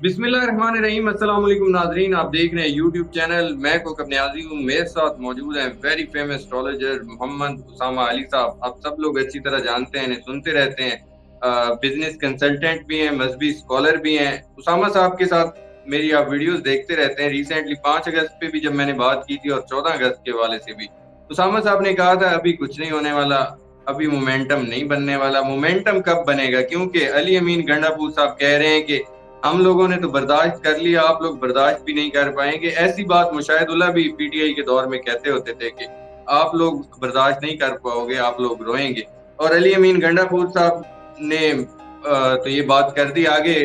बिस्मिल्लाहिर्रहमानिर्रहीम। अस्सलाम वालेकुम नाजरीन, आप देख रहे हैं यूट्यूब चैनल। मैं कोकब न्याजी हूँ। मेरे साथ मौजूद हैं very famous astrologer Mohammad Usama Ali sahab. आप सब लोग अच्छी तरह जानते हैं, इन्हें सुनते रहते हैं। बिजनेस कंसल्टेंट भी हैं, मजहबी स्कॉलर भी हैं। उसामा साहब के साथ मेरी आप वीडियोस देखते रहते हैं। रिसेंटली 5 अगस्त पे भी जब मैंने बात की थी और 14 अगस्त के हवाले से भी उसामा साहब ने कहा था अभी कुछ नहीं होने वाला, अभी मोमेंटम नहीं बनने वाला। मोमेंटम कब बनेगा? क्योंकि अली अमीन गंडापुर साहब कह रहे हैं कि हम लोगों ने तो बर्दाश्त कर लिया, आप लोग बर्दाश्त भी नहीं कर पाएंगे। ऐसी बात मुशाहिदुल्लाह भी पीटीआई के दौर में कहते होते थे कि आप लोग बर्दाश्त नहीं कर पाओगे, आप लोग रोएंगे। और अली अमीन गंडापुर साहब ने तो ये बात कर दी आगे।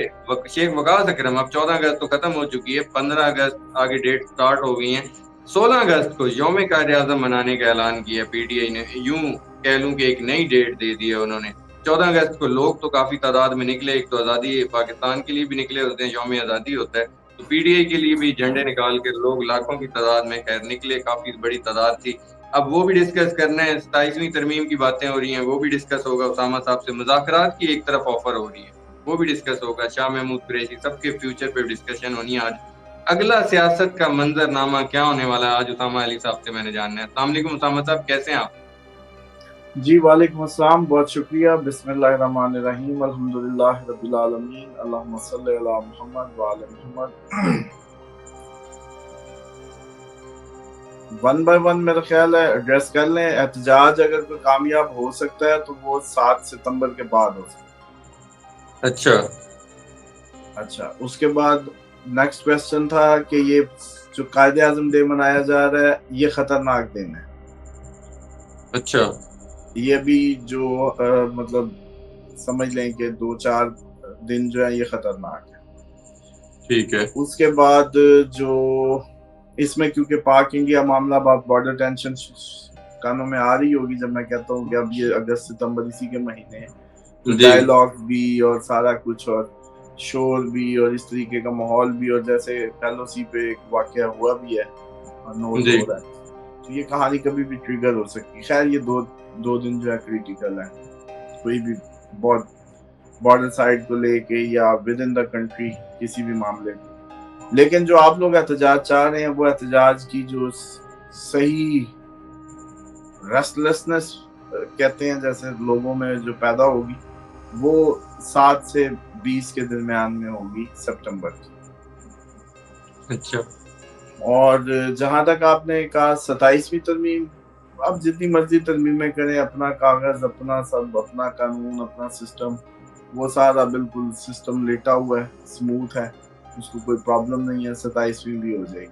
शेख वकास अकरम, अब 14 अगस्त तो खत्म हो चुकी है, 15 अगस्त आगे डेट स्टार्ट हो गई है। 16 अगस्त को यौम कायद आजम मनाने का ऐलान किया पीटीआई ने। यूं कह लूं कि एक नई डेट दे दी है उन्होंने। 14 अगस्त को लोग तो काफी तादाद में निकले। एक तो आजादी पाकिस्तान के लिए भी निकले होते हैं, यौम आजादी होता है, तो पीटीआई के लिए भी झंडे निकाल के लोग लाखों की तादाद में खैर निकले, काफी बड़ी तादाद थी। अब वो भी डिस्कस करना है। 27वीं तरमीम की बातें हो रही हैं, वो भी डिस्कस होगा। उसामा साहब से मुज़ाकरात की एक तरफ ऑफर हो रही है, वो भी डिस्कस होगा। शाह महमूद कुरैशी, सबके फ्यूचर पे डिस्कशन होनी है आज। अगला सियासत का मंजरनामा क्या होने वाला है, आज उसामा अली साहब से मैंने जानना है। अस्सलाम वालेकुम उसामा साहब, कैसे हैं आप? जी वालेकुम अस्सलाम, बहुत शुक्रिया। बिस्मिल्लाहिर्रहमानिर्रहीम, अल्हम्दुलिल्लाहि रब्बिल आलमीन, अल्लाहुम्मा सल्लि अला मुहम्मद व आले मुहम्मद। वन बाय वन मेरा ख्याल है एड्रेस कर लें। एहतजाज अगर कोई कामयाब हो सकता है तो वो 7 सितंबर के बाद हो सकता अच्छा। है। अच्छा, उसके बाद नेक्स्ट क्वेश्चन था कि ये जो कायदे आजम डे मनाया जा रहा है ये खतरनाक दिन है। अच्छा। ये भी जो मतलब समझ लें कि 2-4 दिन जो है ये खतरनाक है। ठीक है। उसके बाद जो इसमें क्योंकि पाक इंडिया मामला बॉर्डर टेंशन कानों में आ रही होगी जब मैं कहता हूँ कि अब ये अगस्त सितंबर इसी के महीने हैं, तो जी। डायलॉग भी और सारा कुछ और शोर भी और इस तरीके का माहौल भी, और जैसे एलओसी पे एक वाकया हुआ भी है और नोट जी। हो रहा है, तो ये कहानी कभी भी ट्रिगर हो सकती है। खैर ये दो दो दिन जो है क्रिटिकल है, कोई भी बहुत बॉर्डर साइड को लेके या विद इन द कंट्री किसी भी मामले को। लेकिन जो आप लोग एहतजाज चाह रहे हैं वो एहतजाज की जो सही रेस्टलेसनेस कहते हैं जैसे लोगों में जो पैदा होगी वो 7 से 20 के दरमियान में होगी सितंबर की। अच्छा। और जहां तक आपने कहा 27वीं तरमीम, अब जितनी मर्जी तरमीमें करें, अपना कागज, अपना सब, अपना कानून, अपना सिस्टम, वो सारा बिल्कुल सिस्टम लेटा हुआ है, स्मूथ है, उसको कोई प्रॉब्लम नहीं है। 27वीं भी हो जाएगी।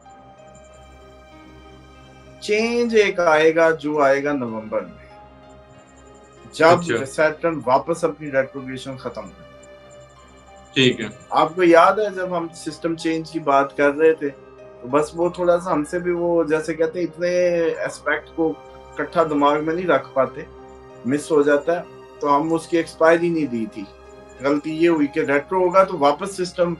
चेंज एक आएगा जो आएगा नवंबर में, जब अच्छा। सैटर्न वापस अपनी रेट्रोग्रेशन खत्म कर। ठीक है। आपको याद है जब हम सिस्टम चेंज की बात कर रहे थे तो बस वो थोड़ा सा हमसे भी वो जैसे कहते हैं इतने एस्पेक्ट को इकट्ठा दिमाग में नहीं रख पाते, मिस हो जाता है, तो हम उसकी एक्सपायरी नहीं दी थी। गलती ये हुई कि रेट्रो होगा तो वापस सिस्टम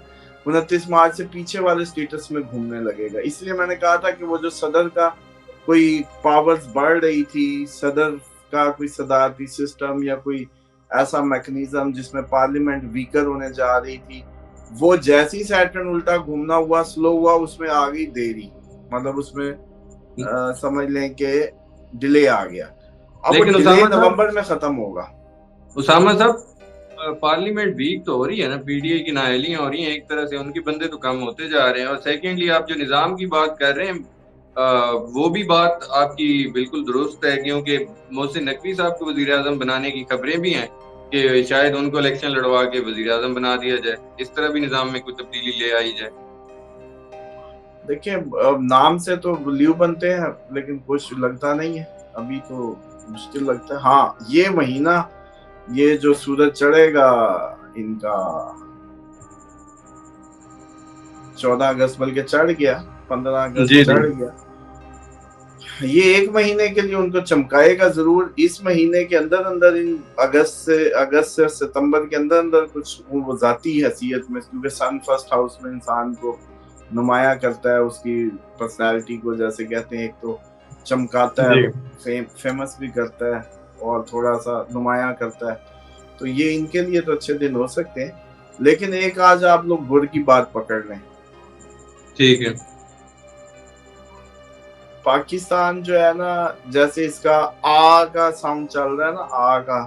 29 मार्च से पीछे वाले स्टेटस में घूमने लगेगा। इसलिए मैंने कहा था कि वो जो सदर का कोई पावर्स बढ़ रही थी, सदर का कोई सदारती सिस्टम या कोई ऐसा मैकेनिज्म जिसमें पार्लियामेंट वीकर होने जा रही थी, वो जैसी सैटर्न उल्टा घूमना हुआ, स्लो हुआ, उसमें आ गई देरी, मतलब उसमें समझ लें कि डिले आ गया। अब वो लेकिन डिले उसामा साहब, नवंबर में खत्म होगा। पार्लियामेंट वीक तो हो रही है ना, पीडीए की नाअहलियां हो रही हैं, एक तरह से उनके बंदे तो कम होते जा रहे हैं। और सेकेंडली आप जो निज़ाम की बात कर रहे हैं, वो भी बात आपकी बिल्कुल दुरुस्त है, क्योंकि मोहसिन नकवी साहब को वजीर आजम बनाने की खबरें भी हैं कि शायद उनको इलेक्शन लड़वा के वजीर आजम बना दिया जाए, इस तरह भी निज़ाम में कुछ तब्दीली ले आई जाए। देखिए अब नाम से तो ल्यू बनते हैं लेकिन कुछ लगता नहीं है अभी, तो मुश्किल लगता है। हाँ, ये महीना, ये जो सूरज चढ़ेगा इनका 14 अगस्त, बल्कि चढ़ गया, 15 अगस्त जी जी। चढ़ गया, ये एक महीने के लिए उनको चमकाएगा जरूर। इस महीने के अंदर अंदर, इन अगस्त से सितंबर के अंदर अंदर कुछ वो जाती हैसियत में, क्योंकि सन फर्स्ट हाउस में इंसान को नुमाया करता है, उसकी पर्सनैलिटी को जैसे कहते हैं, एक तो चमकाता है, जी। फेमस भी करता है और थोड़ा सा नुमाया करता है। तो ये इनके लिए तो अच्छे दिन हो सकते हैं। लेकिन एक आज आप लोग गुड़ की बात पकड़ लें। ठीक है। पाकिस्तान जो है ना, जैसे इसका आ का साउंड चल रहा है ना, आ का,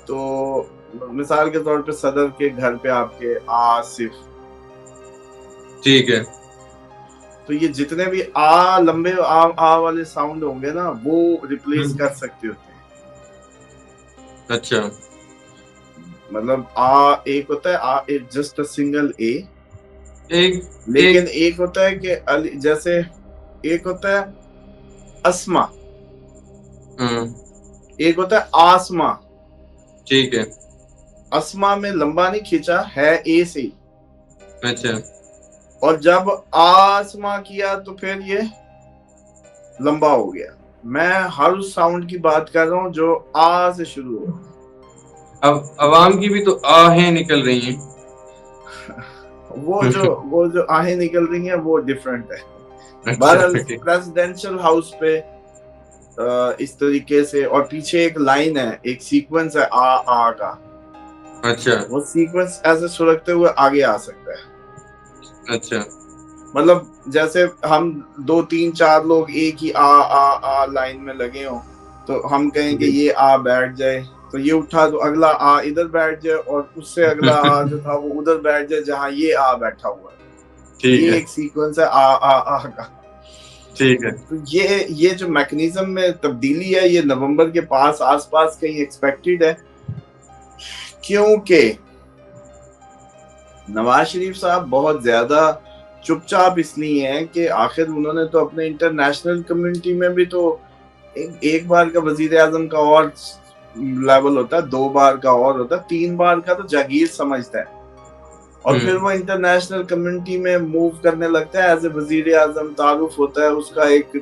तो मिसाल के तौर पे सदर के घर पे आपके आसिफ, ठीक है। तो ये जितने भी आ लंबे आ वाले साउंड होंगे ना, वो रिप्लेस कर सकते होते हैं। अच्छा। मतलब आ एक होता है, आ इज जस्ट अ सिंगल ए। एक लेकिन एक एक होता है कि जैसे एक होता है अस्मा, हम्म, एक होता है आसमा। ठीक है। अस्मा में लंबा नहीं खींचा है, ए से ही। अच्छा। और जब आसमा किया तो फिर ये लंबा हो गया। मैं हर उस साउंड की बात कर रहा हूँ जो आ से शुरू हो। अब अवाम की भी तो आहें निकल रही हैं। वो जो आहें निकल रही हैं वो डिफरेंट है। अच्छा, बहरहाल ठीक। प्रेसिडेंशियल हाउस पे इस तरीके से, और पीछे एक लाइन है, एक सीक्वेंस है आ का। अच्छा। वो सीक्वेंस ऐसे सुलगते हुए आगे आ सकता है। अच्छा। मतलब जैसे हम दो तीन चार लोग एक ही आ लाइन में लगे हों, तो हम कहें कि जी। ये आ बैठ जाए, तो ये उठा तो अगला आ इधर बैठ जाए, और उससे अगला आ जो था वो उधर बैठ जाए जहां ये आ बैठा हुआ है। ठीक ये है। एक सीक्वेंस है आ का। ठीक है। तो ये जो मैकेनिज्म में तब्दीली है, ये नवंबर के पास आसपास कहीं एक्सपेक्टेड है, क्योंकि नवाज शरीफ साहब बहुत ज्यादा चुपचाप इसलिए हैं कि आखिर उन्होंने तो अपने इंटरनेशनल कम्युनिटी में भी तो एक बार का वजीर आजम का और लेवल होता है, दो बार का और होता है, तीन बार का तो जागीर समझता है। और फिर वो इंटरनेशनल कम्युनिटी में मूव करने लगता है एज ए वजीर आजम, तारुफ होता है उसका एक,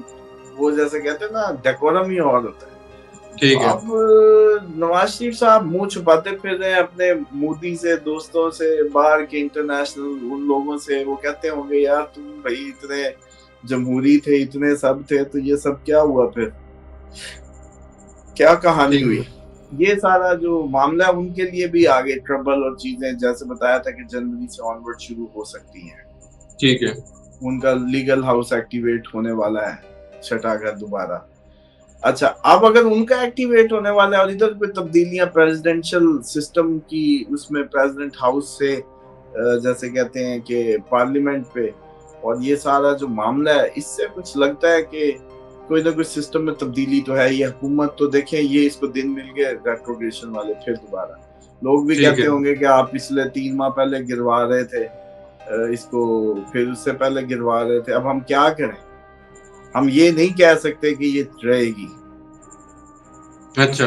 वो जैसे कहते हैं ना, डेकोरम ही और होता है। तो ठीक है। अब नवाज शरीफ साहब मुंह छुपाते फिर रहे हैं अपने मोदी से, दोस्तों से, बाहर के इंटरनेशनल उन लोगों से। वो कहते होंगे यार तुम भाई इतने जमहूरी थे, इतने सब थे, तो ये सब क्या हुआ फिर, क्या कहानी ठीक हुई। है। ये सारा जो मामला है उनके लिए भी आगे ट्रबल और चीजें, जैसे बताया था कि जनवरी से ऑनवर्ड शुरू हो सकती हैं। ठीक है। उनका लीगल हाउस एक्टिवेट होने वाला है, छठा घर दोबारा। अच्छा, अब अगर उनका एक्टिवेट होने वाला है और इधर कोई तब्दीलियां प्रेसिडेंशियल सिस्टम की, उसमें प्रेसिडेंट हाउस से जैसे कहते हैं कि पार्लियामेंट पे, और ये सारा जो मामला है, इससे कुछ लगता है कि कोई ना कोई सिस्टम में तब्दीली तो है। ये हुकूमत तो देखें, ये इसको दिन मिल गए रेट्रोग्रेशन वाले, फिर दोबारा लोग भी ठीक कहते है। होंगे कि आप पिछले 3 माह पहले गिरवा रहे थे इसको, फिर उससे पहले गिरवा रहे थे, अब हम क्या करें। हम ये नहीं कह सकते कि ये रहेगी। अच्छा,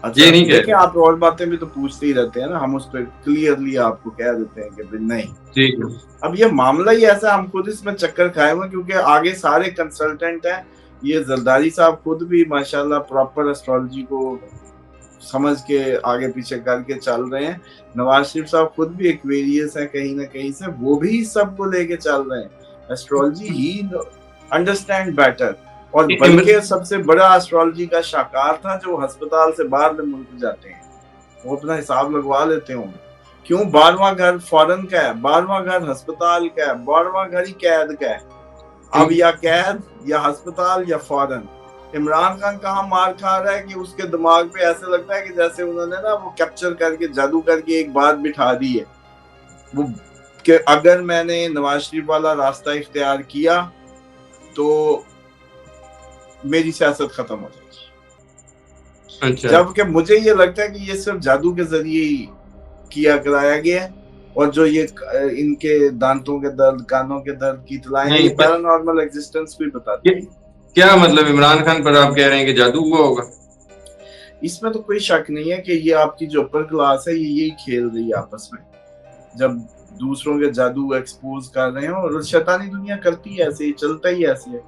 अच्छा ये नहीं कह देखिए, रहे। आप और बातें भी तो पूछते ही रहते हैं ना, हम उस पर क्लियरली आपको कह देते हैं कि भाई नहीं। ठीक है। अब ये मामला ही ऐसा, हम खुद इसमें चक्कर खाए हुए, क्योंकि आगे सारे कंसल्टेंट हैं। ये जरदारी साहब खुद भी माशाल्लाह प्रॉपर एस्ट्रोलॉजी को समझ के आगे पीछे करके चल रहे हैं। नवाज शरीफ साहब खुद भी एक्वेरियस है कहीं ना कहीं से, वो भी सबको लेके चल रहे हैं। एस्ट्रोलॉजी ही अंडरस्टैंड बेटर। और इमर बल्कि सबसे बड़ा एस्ट्रोलॉजी का शाकार था जो अस्पताल से बाहर मुल्क जाते हैं, वो अपना हिसाब लगवा लेते होंगे। क्यों 12वां घर फॉरेन का है, 12वां घर अस्पताल का है, 12वां घर ही कैद का है। अब या कैद या अस्पताल या फॉरेन। इमरान खान कहाँ मार खा रहा है कि उसके दिमाग पे ऐसे लगता है कि जैसे उन्होंने ना वो कैप्चर करके जादू करके एक बात बिठा दी है, वो कि अगर मैंने नवाज शरीफ वाला रास्ता इख्तियार किया तो मेरी सियासत खत्म हो जाएगी। अच्छा। जबकि मुझे ये लगता है कि ये सिर्फ जादू के जरिए ही किया कराया गया है। और जो ये इनके दांतों के दर्द, कानों के दर्द की इतलाएं हैं, नहीं, ये पैरानॉर्मल एग्जिस्टेंस भी बताती है। क्या मतलब इमरान खान पर आप कह रहे हैं कि जादू हुआ होगा? इसमें तो कोई शक नहीं है कि ये आपकी जो अपर क्लास है, ये यही खेल रही है आपस में, जब दूसरों के जादू एक्सपोज कर रहे हैं। और शैतानी दुनिया करती है ऐसे ही, चलता ही ऐसे है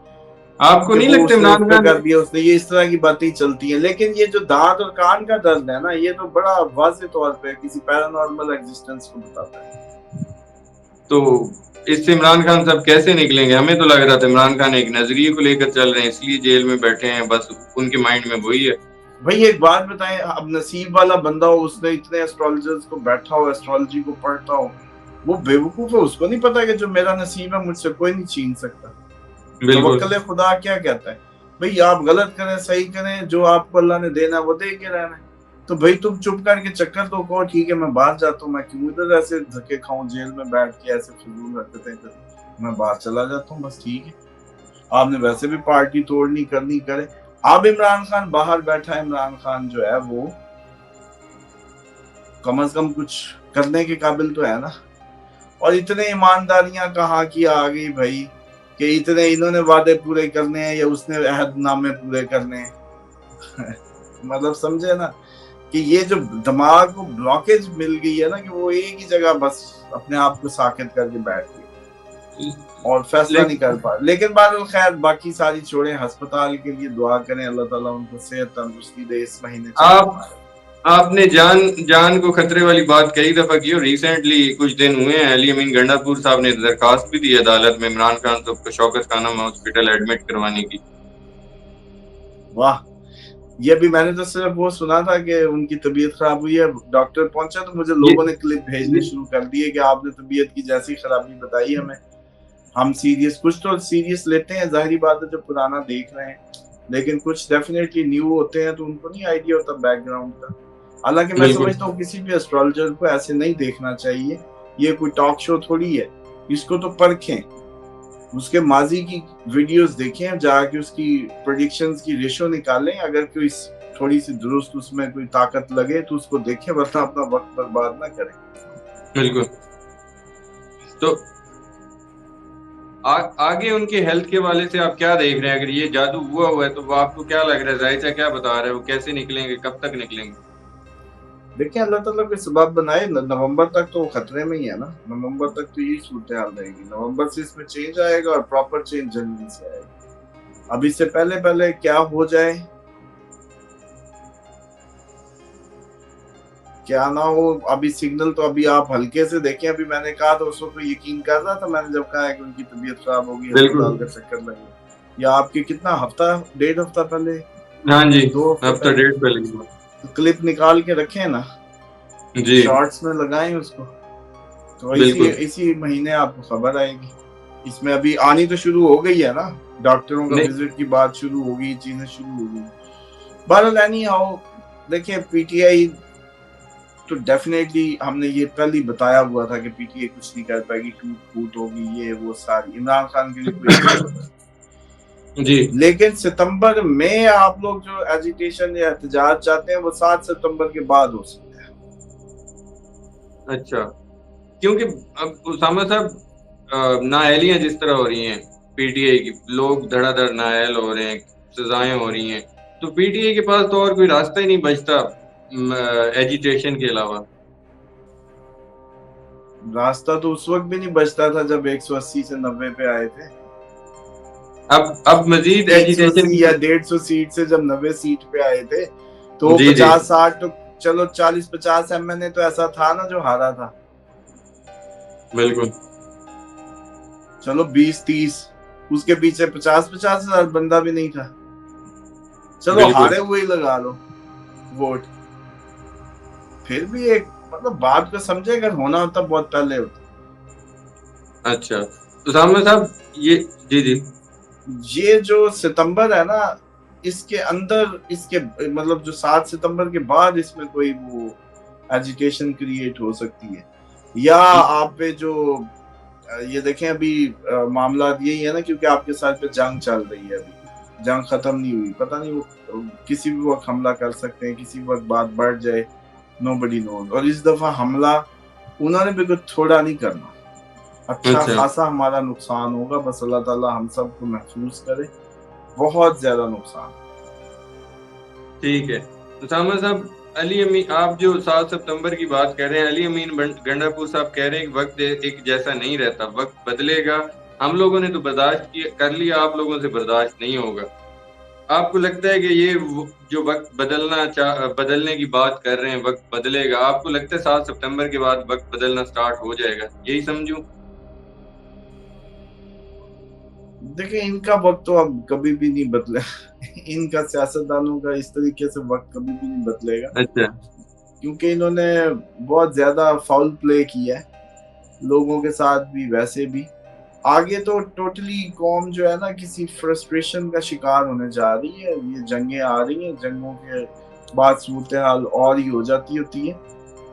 आपको कि नहीं वो लगता उसने उस इमरान पे खान? कर दिया, उसने ये, इस तरह की बातें ही चलती हैं। लेकिन ये जो दांत और कान का दर्द है ना, ये तो बड़ा वाज़ेह तौर पे किसी पैरानॉर्मल एग्जिस्टेंस को बताता है। तो इससे इमरान खान साहब कैसे निकलेंगे? हमें तो लग रहा था इमरान खान एक नजरिए को लेकर चल रहे हैं, इसलिए जेल में बैठे हैं, बस उनके माइंड में वही है। भाई एक बात बताएं, अब नसीब वाला बंदा हो, उसने इतने एस्ट्रोलॉजर्स को बैठा हो, एस्ट्रोलॉजी को पढ़ता हो, वो बेवकूफ है, उसको नहीं पता कि जो मेरा नसीब है मुझसे कोई नहीं छीन सकता। बिल्कुल। तवक्कल खुदा क्या कहता है? भाई आप गलत करें सही करें, जो आपको अल्लाह ने देना है वो दे के रहना है। तो भाई तुम चुप करके चक्कर तो कहो ठीक है मैं बाहर जाता हूँ, मैं क्यों इधर ऐसे धक्के खाऊं जेल में बैठ के ऐसे फिजूल हरकतें कर, मैं बाहर चला जाता हूँ बस, ठीक है। आपने वैसे भी पार्टी तोड़नी करनी करे। अब इमरान खान बाहर बैठा है, इमरान खान जो है वो कम से कम कुछ करने के काबिल तो है ना। और इतने ईमानदारियां कहाँ की आ गई भाई, कि इतने इन्होंने वादे पूरे करने हैं या उसने अहदनामे पूरे करने हैं। मतलब समझे ना, कि ये जो दिमाग को ब्लॉकेज मिल गई है ना, कि वो एक ही जगह बस अपने आप को साकित करके बैठ गई और फैसला नहीं कर पा। लेकिन बहरहाल खैर बाकी सारी छोड़ें, अस्पताल के लिए दुआ करें, अल्लाह ताला उनको सेहत तंदुरुस्ती दे इस महीने चले। आप आपने जान जान को खतरे वाली बात कई दफा की और रिसेंटली कुछ दिन हुए हैं अली अमीन गंडापुर साहब ने दरखास्त भी दी अदालत में इमरान खान साहब को शौकत खानम हॉस्पिटल एडमिट करवाने की। वाह, ये भी मैंने तो सिर्फ वो सुना था कि उनकी तबीयत खराब हुई है, डॉक्टर पहुंचा तो मुझे ये, लोगों ने क्लिप भेजने शुरू कर दिए कि आपने तबीयत की जैसी खराबी बताई हमें, हम सीरियस, कुछ तो सीरियस लेते हैं, जाहिर बात है जो पुराना देख रहे हैं, लेकिन कुछ डेफिनेटली न्यू होते हैं तो उनको नहीं आइडिया होता बैकग्राउंड का। हालांकि मैं बिल्कुल समझता हूँ किसी भी एस्ट्रोलॉजर को ऐसे नहीं देखना चाहिए, ये कोई टॉक शो थोड़ी है, इसको तो परखें, उसके माजी की वीडियोस देखें, जाके उसकी प्रेडिक्शंस की रेशो निकालें, अगर कोई थोड़ी सी दुरुस्त उसमें कोई ताकत लगे तो उसको देखें, वरना अपना वक्त बर्बाद ना करें। बिल्कुल। तो आगे उनके हेल्थ के वाले से आप क्या देख रहे हैं? अगर ये जादू हुआ है तो वो आपको क्या लग रहा है, जायजा क्या बता रहे हैं, वो कैसे निकलेंगे, कब तक निकलेंगे? देखिए अल्लाह ताला कोई सबब बनाए, नवंबर तक तो खतरे में ही है ना, नवंबर तक तो यही सूरत हाल रहेगी, नवंबर से इसमें चेंज आएगा और प्रॉपर चेंज जनवरी से आएगा। अब इससे पहले पहले क्या हो जाए क्या ना हो, अभी सिग्नल तो अभी आप हल्के से देखें, अभी मैंने कहा था उसको तो यकीन कर रहा था, मैंने जब कहा कि उनकी तबीयत खराब होगी बिल्कुल। अस्पताल का चक्कर लगे, या आपके कितना हफ्ता डेढ़ हफ्ता पहले, हाँ जी। 2 हफ्ते हफ्ता पहले, डेढ़ पहले की बात। तो क्लिप निकाल के रखे ना, जी शॉर्ट्स में लगाएं उसको, तो इसी बिल्कुल। इसी महीने आपको खबर आएगी। इसमें अभी आनी तो शुरू हो गई है ना, डॉक्टरों का नहीं। विजिट की बात शुरू हो गई, चीजें शुरू हो गई। बहरहाल एनी हाउ, देखिए पीटीआई तो डेफिनेटली हमने ये पहले ही बताया हुआ था कि पीटीआई कुछ नहीं कर पाएगी, टूट फूट होगी, ये वो सारी इमरान खान के लिए कोई नहीं। जी। लेकिन सितंबर में आप लोग जो एजिटेशन या एहतजाज चाहते हैं वो 7 सितंबर के बाद हो सकता है। अच्छा, क्योंकि अब उसामा साहब नाअहलियां जिस तरह हो रही हैं पीटीआई की, लोग धड़ाधड़ नाअहल हो रहे हैं, सजाएं हो रही हैं, तो पीटीआई के पास तो और कोई रास्ता ही नहीं बचता एजिटेशन के अलावा। रास्ता तो उस वक्त भी नहीं बचता था जब 180 से 90 पे आए थे। अब मजीद एजिटेशन 180 या की। 150 सीट से जब 90 सीट पे आए थे, तो जी जी 50-60 तो चलो, 40-50 एमएनए तो ऐसा था ना जो हारा था, बिल्कुल। चलो 20-30, उसके पीछे 50-50 हजार बंदा भी नहीं था, चलो बिल्कुल। हारे हुए ही लगा लो वोट, फिर भी एक मतलब बात को समझे, अगर होना होता बहुत पहले होता। अच्छा उसामा साहब ये, जी जी ये जो सितंबर है ना, इसके अंदर इसके मतलब जो 7 सितंबर के बाद इसमें कोई वो एजिटेशन क्रिएट हो सकती है, या आप पे जो ये देखें अभी मामला यही है ना, क्योंकि आपके साथ पे जंग चल रही है, अभी जंग खत्म नहीं हुई, पता नहीं वो किसी भी वक्त हमला कर सकते हैं, किसी वक्त बात बढ़ जाए, नोबडी नोज। और इस दफा हमला उन्होंने भी कुछ थोड़ा नहीं करना, अच्छा अच्छा खासा हमारा नुकसान होगा, बस अल्लाह ताला हम सबको महफूज करे, बहुत ज्यादा नुकसान। ठीक है। उसामा साहब, अली अमीन, आप जो 7 सितंबर की बात कर रहे हैं, अली अमीन गंडापुर साहब कह रहे हैं कि वक्त एक जैसा नहीं रहता, वक्त बदलेगा। हम लोगों ने तो बर्दाश्त किया कर लिया, आप लोगों से बर्दाश्त नहीं होगा। आपको लगता है कि ये जो वक्त बदलने की बात कर रहे हैं, वक्त बदलेगा? आपको लगता है 7 सितंबर के बाद वक्त बदलना स्टार्ट हो जाएगा, यही समझूं? देखिए इनका वक्त तो अब कभी भी नहीं बदले इनका सियासतदानों का इस तरीके से वक्त कभी भी नहीं बदलेगा, अच्छा। क्योंकि इन्होंने बहुत ज्यादा फाउल प्ले किया है लोगों के साथ भी, वैसे भी आगे तो टोटली कौम जो है ना किसी फ्रस्ट्रेशन का शिकार होने जा रही है। ये जंगें आ रही हैं, जंगों के बाद सूरत हाल और ही हो जाती होती है।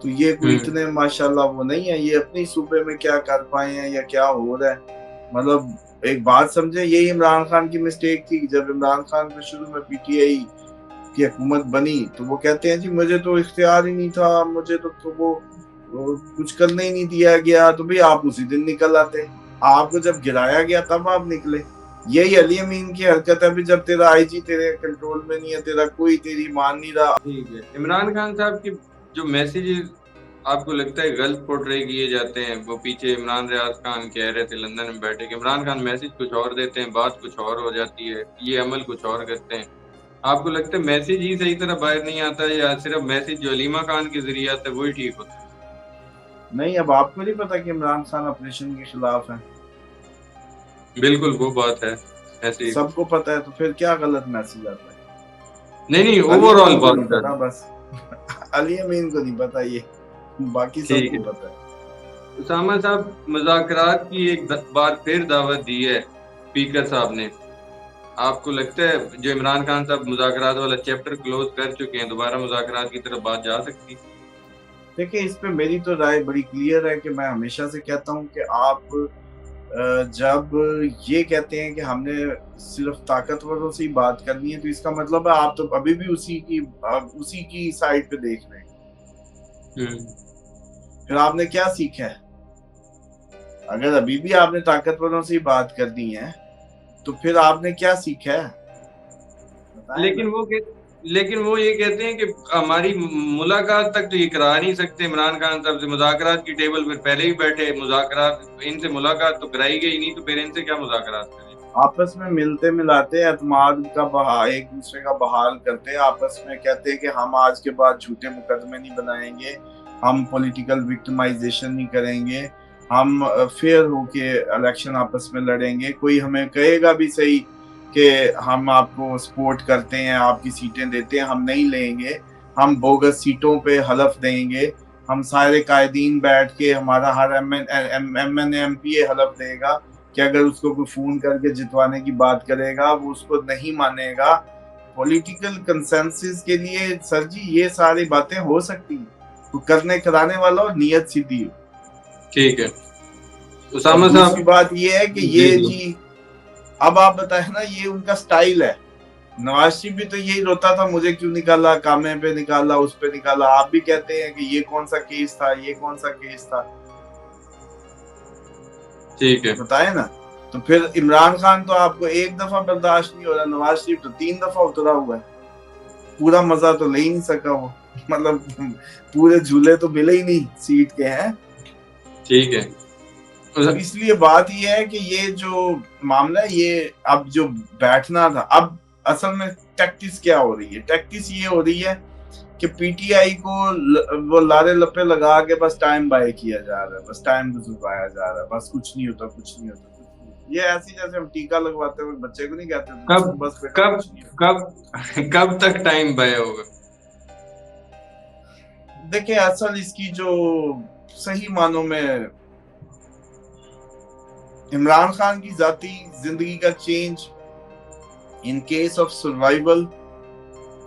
तो ये कोई इतने माशाल्लाह वो नहीं है, ये अपनी सूबे में क्या कर पाए हैं या क्या हो रहा है। मतलब एक बात समझे, यही इमरान खान की मिस्टेक थी। जब इमरान खान को शुरू में पीटीआई की हुकूमत बनी तो वो कहते हैं जी मुझे तो इख्तियार ही नहीं था, मुझे तो वो कुछ करने ही नहीं दिया गया। तो भाई आप उसी दिन निकल आते, आपको जब गिराया गया तब आप निकले। यही अली अमीन की हरकत है, भी जब तेरा आईजी तेरे कंट्रोल में नहीं है, तेरा कोई तेरी मान नहीं रहा। ठीक है, इमरान खान साहब की जो मैसेजेस आपको लगता है गलत पोर्ट्रे किए जाते हैं, वो पीछे इमरान रियाज खान कह रहे थे लंदन में बैठे कि इमरान खान मैसेज कुछ और देते हैं, बात कुछ और हो जाती है, ये अमल कुछ और करते हैं। आपको लगता है मैसेज ही सही तरह बाहर नहीं आता है, या सिर्फ मैसेज जो अलीमा खान के जरिए आता है वही ठीक होता है? नहीं, अब आपको नहीं पता कि इमरान खान ऑपरेशन के खिलाफ है? बिल्कुल, वो बात है ऐसी। सबको पता है, तो फिर क्या गलत मैसेज आता है? नहीं नहीं, अली ओवरऑल अमीन को बात नहीं कर। पता बस अली अमीन को नहीं पता, ये बाकी ठीक सबको है। पता है। उसामा साहब, मुज़ाकरात की एक बार फिर दावत दी है स्पीकर साहब ने। आपको लगता है जो इमरान खान साहब मुज़ाकरात वाला चैप्टर क्लोज कर चुके हैं, दोबारा मुज़ाकरात की तरफ बात जा सकती है? देखिए इस पे मेरी तो राय बड़ी क्लियर है कि मैं हमेशा से कहता हूँ कि आप जब ये कहते हैं कि हमने सिर्फ ताकतवरों से ही बात करनी है, तो इसका मतलब है आप तो अभी भी उसी की साइड पे देख रहे हैं। हम्म। फिर आपने क्या सीखा है? अगर अभी भी आपने ताकतवरों से ही बात करनी है तो फिर आपने क्या सीखा है, बताएं लेकिन ना। लेकिन वो ये कहते हैं कि हमारी मुलाकात तक तो ये करा नहीं सकते इमरान खान साहब से, मुज़ाकरात की टेबल पर पहले ही बैठे, मुज़ाकरात इनसे मुलाकात तो कराई गई नहीं, तो फिर इनसे क्या मुज़ाकरात करें? आपस में मिलते मिलाते एतमाद का एक दूसरे का बहाल करते, आपस में कहते हैं कि हम आज के बाद झूठे मुकदमे नहीं बनाएंगे, हम पॉलिटिकल विक्टिमाइजेशन नहीं करेंगे, हम फेयर होके इलेक्शन आपस में लड़ेंगे। कोई हमें कहेगा भी सही कि हम आपको सपोर्ट करते हैं, आपकी सीटें देते हैं, हम नहीं लेंगे, हम बोगस सीटों पे हलफ देंगे। हम सारे कायदीन बैठ के, हमारा हर एम एन एम पी हलफ देगा कि अगर उसको कोई फोन करके जितवाने की बात करेगा वो उसको नहीं मानेगा। पॉलिटिकल कंसेंसस के लिए सर जी ये सारी बातें हो सकती हैं, तो करने कराने वाला और नियत सीधी हो। ठीक है और उसामा दूसरी साहब। बात ये है कि जी ये जी। जी, अब आप बताए ना, ये उनका स्टाइल है। नवाज शरीफ भी तो यही रोता था, मुझे क्यों निकाला, कामे पे निकाला, उस पे निकाला। आप भी कहते हैं कि ये कौन सा केस था, ये कौन सा केस था, ठीक है। बताए ना। तो फिर इमरान खान तो आपको एक दफा बर्दाश्त नहीं हो रहा, नवाज शरीफ तो 3 दफा उतरा हुआ है। पूरा मजा तो ले ही नहीं सका वो, मतलब पूरे झूले तो मिले ही नहीं सीट के हैं। ठीक है। तो इसलिए बात ये है कि ये जो मामला है, ये अब जो बैठना था, अब असल में टैक्टिस क्या हो रही है? टैक्टिस ये हो रही है कि पीटीआई को वो लारे लपे लगा के बस टाइम बाय किया जा रहा है, बस टाइम गुजरवाया जा रहा है, बस कुछ नहीं होता, कुछ नहीं होता, कुछ नहीं होता। ये ऐसी जैसे हम टीका लगवाते हुए बच्चे को नहीं कहते कब तो बस बेटा कब कुछ नहीं होता। कब कब तक टाइम बाय होगा? देखिए असल इसकी जो सही मानों में इमरान खान की जाती जिंदगी का change in case of survival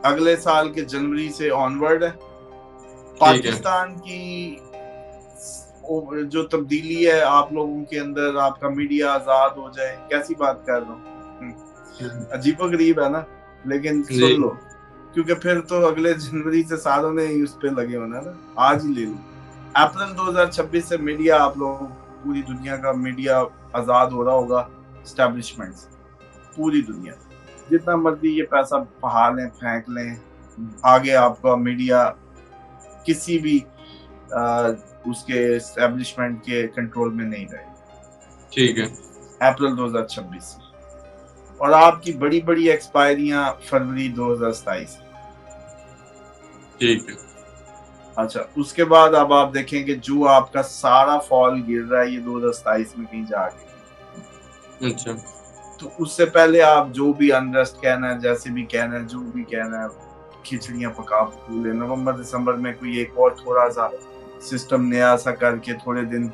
अगले साल के जनवरी से ऑनवर्ड है। ठीक है। पाकिस्तान की जो तब्दीली है आप लोगों के अंदर, आपका मीडिया आजाद हो जाए, कैसी बात कर रहा हूँ, अजीबो गरीब है ना, लेकिन जी। सुन लो, क्योंकि फिर तो अगले जनवरी से सारों ने उस पे लगे होना ना। आज ही ले लो, अप्रैल 2026 से मीडिया, आप लोग पूरी दुनिया का मीडिया आजाद हो रहा होगा स्टैब्लिशमेंट से। पूरी दुनिया, जितना मर्जी ये पैसा बहा लें, फेंक लें, आगे आपका मीडिया किसी भी उसके एस्टेब्लिशमेंट के कंट्रोल में नहीं रहेगा। ठीक है। अप्रैल 2026 और आपकी बड़ी बड़ी एक्सपायरियां फरवरी 2027। ठीक है। अच्छा, उसके बाद अब आप देखें कि जो आपका सारा फॉल गिर रहा है ये 2027 में कहीं जाके। अच्छा। तो उससे पहले आप जो भी अनरेस्ट कहना है, जैसे भी कहना है, जो भी कहना है, खिचड़ियां पका ले, नवंबर दिसंबर में कोई एक और थोड़ा सा सिस्टम नया सा करके थोड़े दिन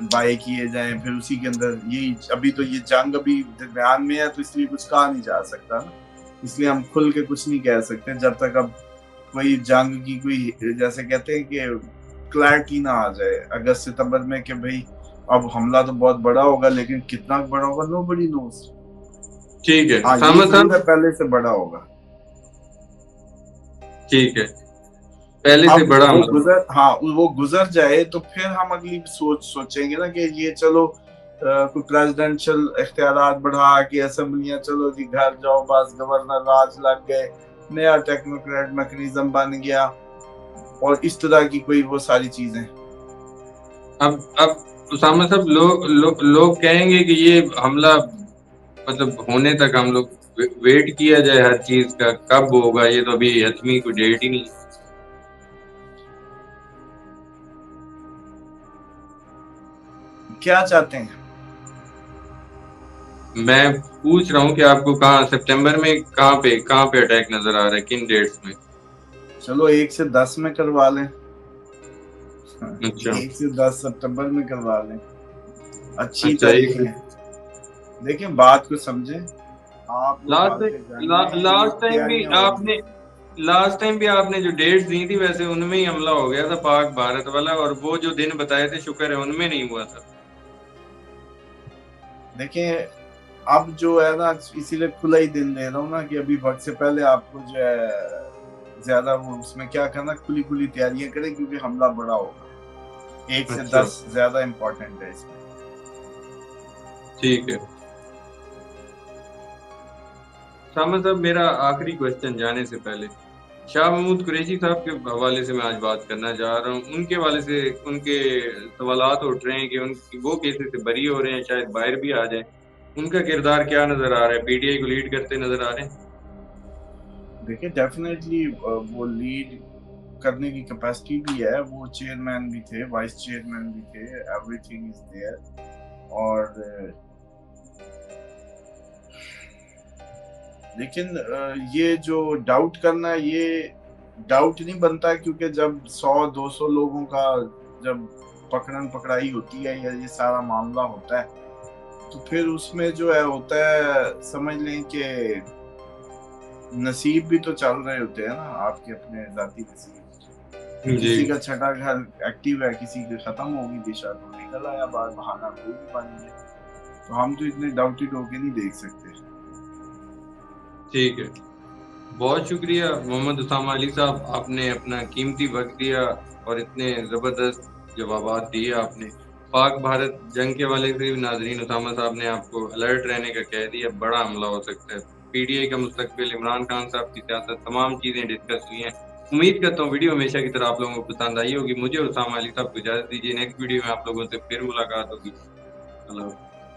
बाय किए जाएं, फिर उसी के अंदर यही, अभी तो ये जंग अभी दरमियान में है तो इसलिए कुछ कहा नहीं जा सकता ना, इसलिए हम खुल के कुछ नहीं कह सकते जब तक अब कोई जंग की कोई, जैसे कहते हैं कि क्लैरिटी ना आ जाए अगस्त सितंबर में कि भाई अब हमला तो बहुत बड़ा होगा, लेकिन कितना बड़ा होगा नोबडी नोस। ठीक है हाँ, ये उसामा जरूर है, साहब। पहले से बड़ा होगा। ठीक है, पहले से अब बड़ा वो हमला। गुजर, हाँ वो गुजर जाए तो फिर हम अगली सोचेंगे ना कि ये चलो कोई प्रेसिडेंशियल इख्तियारात बढ़ा के असेंबलियां, चलो जी घर जाओ बस, गवर्नर राज लग गए, नया टेक्नोक्रेट मैकेनिज्म बन गया, और इस तरह की कोई वो सारी चीजें। अब उसामा साहब लोग कहेंगे कि ये हमला मतलब होने तक हम लोग वेट किया जाए हर चीज का, कब होगा ये तो अभी हतमी कोई डेट ही नहीं। क्या चाहते हैं? मैं पूछ रहा हूँ कि आपको कहाँ सितंबर में कहाँ पे अटैक नजर आ रहा है, किन डेट्स में? चलो 1 से 10 में करवा लें। अच्छा 1 से 10 सितंबर में करवा लें, अच्छी अच्छा। तारीख एक है। देखिए बात को समझे, आप लोग लास्ट हालते जंग में हैं, ये लास्ट टाइम भी तैयारियां हो रही आपने लास्ट टाइम भी आपने जो डेट्स दी थी वैसे उनमें ही हमला हो गया था पाक भारत वाला, और वो जो दिन बताए थे शुक्र है उनमें नहीं हुआ था। देखिए अब जो है ना, इसीलिए खुला ही दिन दे रहा हूँ ना कि अभी वक्त से पहले आपको जो है ज्यादा वो उसमें क्या करना, खुली खुली तैयारियां करें, क्योंकि हमला बड़ा होगा। एक से अच्छा दस ज्यादा इम्पोर्टेंट है इसमें। ठीक है सामा साहब, मेरा आखिरी क्वेश्चन जाने से पहले शाह महमूद कुरैशी साहब के हवाले से मैं आज बात करना चाह रहा हूँ। उनके हवाले से उनके सवालात उठ रहे हैं कि उनकी वो केसेस से बरी हो रहे हैं, शायद बाहर भी आ जाए। उनका किरदार क्या नजर आ रहा है? पीटीआई को लीड करते नजर आ रहे हैं? देखिए डेफिनेटली वो लीड करने की कैपेसिटी भी है, वो चेयरमैन भी थे, वाइस चेयरमैन भी थे, एवरीथिंग इज देयर। और लेकिन ये जो डाउट करना है, ये डाउट नहीं बनता, क्योंकि जब 100-200 लोगों का जब पकड़न पकड़ाई होती है या ये सारा मामला होता है, तो फिर उसमें जो है होता है, समझ लें कि नसीब भी तो चल रहे होते हैं ना, आपके अपने जाती नसीब। जी किसी का छठा घर एक्टिव है, किसी की खत्म होगी दिशा, तो निकल आया बाहर, बहाना कोई भी बन गया। तो हम तो इतने डाउटेड होके नहीं देख सकते। ठीक है, बहुत शुक्रिया मोहम्मद उसामा अली साहब, आपने अपना कीमती वक्त दिया और इतने ज़बरदस्त जवाबात दिए आपने। पाक भारत जंग के वाले से भी नाजरीन, उसामा साहब ने आपको अलर्ट रहने का कह दिया, बड़ा हमला हो सकता है। पीटीआई का मुस्तकबिल, इमरान खान साहब की सियासत, तमाम चीज़ें डिस्कस हुई हैं। उम्मीद करता हूँ वीडियो हमेशा की तरह आप लोगों को पसंद आई होगी। मुझे और उसामा अली साहब को इजाज़त दीजिए, नेक्स्ट वीडियो में आप लोगों से फिर मुलाकात होगी। अल्लाह।